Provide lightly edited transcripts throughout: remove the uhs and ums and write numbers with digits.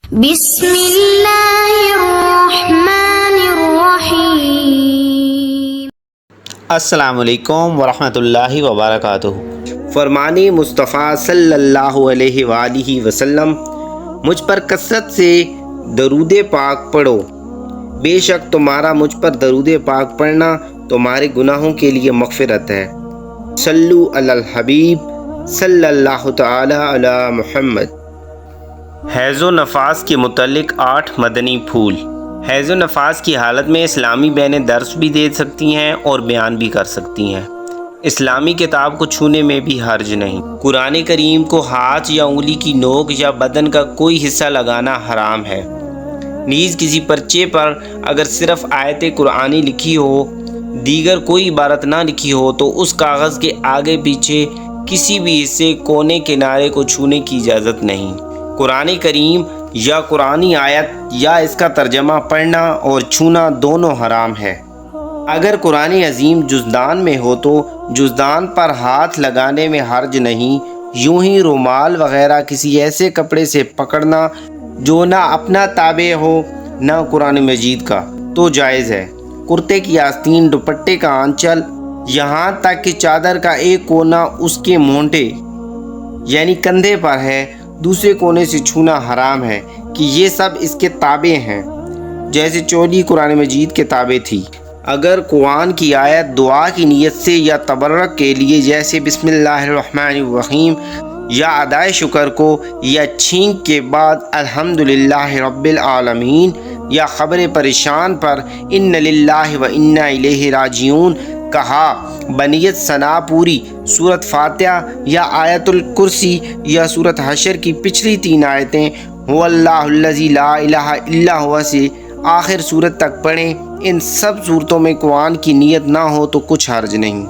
بسم اللہ الرحمن الرحیم۔ السلام علیکم ورحمۃ اللہ وبرکاتہ۔ فرمان مصطفیٰ صلی اللہ علیہ وآلہ وسلم، مجھ پر کثرت سے درود پاک پڑھو، بے شک تمہارا مجھ پر درود پاک پڑھنا تمہارے گناہوں کے لیے مغفرت ہے۔ صلو علی الحبیب صلی اللہ تعالی علی محمد۔ حیض و نفاس کے متعلق 8 مدنی پھول۔ حیض و نفاس کی حالت میں اسلامی بہنیں درس بھی دے سکتی ہیں اور بیان بھی کر سکتی ہیں۔ اسلامی کتاب کو چھونے میں بھی حرج نہیں۔ قرآن کریم کو ہاتھ یا انگلی کی نوک یا بدن کا کوئی حصہ لگانا حرام ہے۔ نیز کسی پرچے پر اگر صرف آیت قرآنی لکھی ہو، دیگر کوئی عبارت نہ لکھی ہو، تو اس کاغذ کے آگے پیچھے کسی بھی حصے، کونے، کنارے کو چھونے کی اجازت نہیں۔ قرآن کریم یا قرآنی آیت یا اس کا ترجمہ پڑھنا اور چھونا دونوں حرام ہے۔ اگر قرآن عظیم جزدان میں ہو تو جزدان پر ہاتھ لگانے میں حرج نہیں۔ یوں ہی رومال وغیرہ کسی ایسے کپڑے سے پکڑنا جو نہ اپنا تابع ہو نہ قرآن مجید کا تو جائز ہے۔ کرتے کی آستین، دوپٹے کا آنچل، یہاں تک کہ چادر کا ایک کونا اس کے مونٹے یعنی کندھے پر ہے، دوسرے کونے سے چھونا حرام ہے کہ یہ سب اس کے تابع ہیں، جیسے چولی قرآن مجید کے تابع تھی۔ اگر قرآن کی آیت دعا کی نیت سے یا تبرک کے لیے، جیسے بسم اللہ الرحمن الرحیم، یا ادائے شکر کو، یا چھینک کے بعد الحمدللہ رب العالمین، یا خبر پریشان پر ان للہ و انا الیہ راجعون کہا، بنیت ثنا پوری سورت فاتحہ یا آیت الکرسی یا سورت حشر کی پچھلی 3 آیتیں هو اللہ الذی لا الہ الا ہوا سے آخر سورت تک پڑھیں۔ ان سب صورتوں میں قرآن کی نیت نہ ہو تو کچھ حرج نہیں۔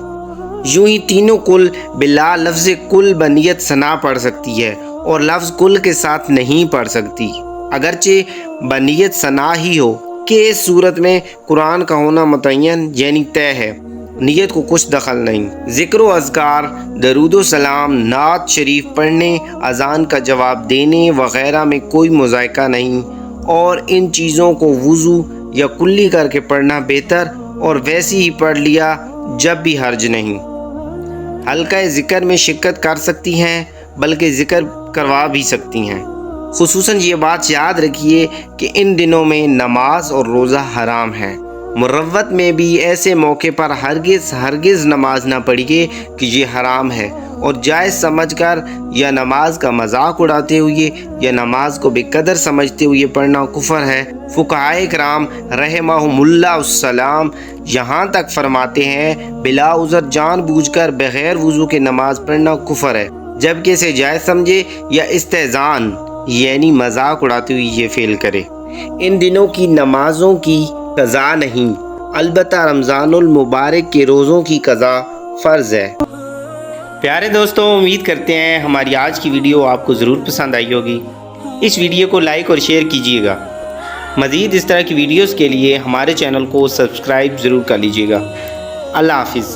یوں ہی تینوں کل بلا لفظ کل بنیت ثنا پڑھ سکتی ہے اور لفظ کل کے ساتھ نہیں پڑھ سکتی، اگرچہ بنیت ثنا ہی ہو کہ اس صورت میں قرآن کا ہونا متعین یعنی طے ہے، نیت کو کچھ دخل نہیں۔ ذکر و اذکار، درود و سلام، نعت شریف پڑھنے، اذان کا جواب دینے وغیرہ میں کوئی مذائقہ نہیں، اور ان چیزوں کو وضو یا کلی کر کے پڑھنا بہتر، اور ویسی ہی پڑھ لیا جب بھی حرج نہیں۔ حلقہ ذکر میں شرکت کر سکتی ہیں، بلکہ ذکر کروا بھی سکتی ہیں۔ خصوصاً یہ بات یاد رکھیے کہ ان دنوں میں نماز اور روزہ حرام ہے۔ مروت میں بھی ایسے موقع پر ہرگز نماز نہ پڑھیے کہ یہ حرام ہے، اور جائز سمجھ کر یا نماز کا مذاق اڑاتے ہوئے یا نماز کو بے قدر سمجھتے ہوئے پڑھنا کفر ہے۔ فقہائے کرام رحمہم اللہ السلام یہاں تک فرماتے ہیں بلا عذر جان بوجھ کر بغیر وضو کے نماز پڑھنا کفر ہے، جبکہ اسے جائز سمجھے یا استہزان یعنی مذاق اڑاتے ہوئے یہ فعل کرے۔ ان دنوں کی نمازوں کی قضا نہیں، البتہ رمضان المبارک کے روزوں کی قضا فرض ہے۔ پیارے دوستوں، امید کرتے ہیں ہماری آج کی ویڈیو آپ کو ضرور پسند آئی ہوگی۔ اس ویڈیو کو لائک اور شیئر کیجیے گا۔ مزید اس طرح کی ویڈیوز کے لیے ہمارے چینل کو سبسکرائب ضرور کر لیجیے گا۔ اللہ حافظ۔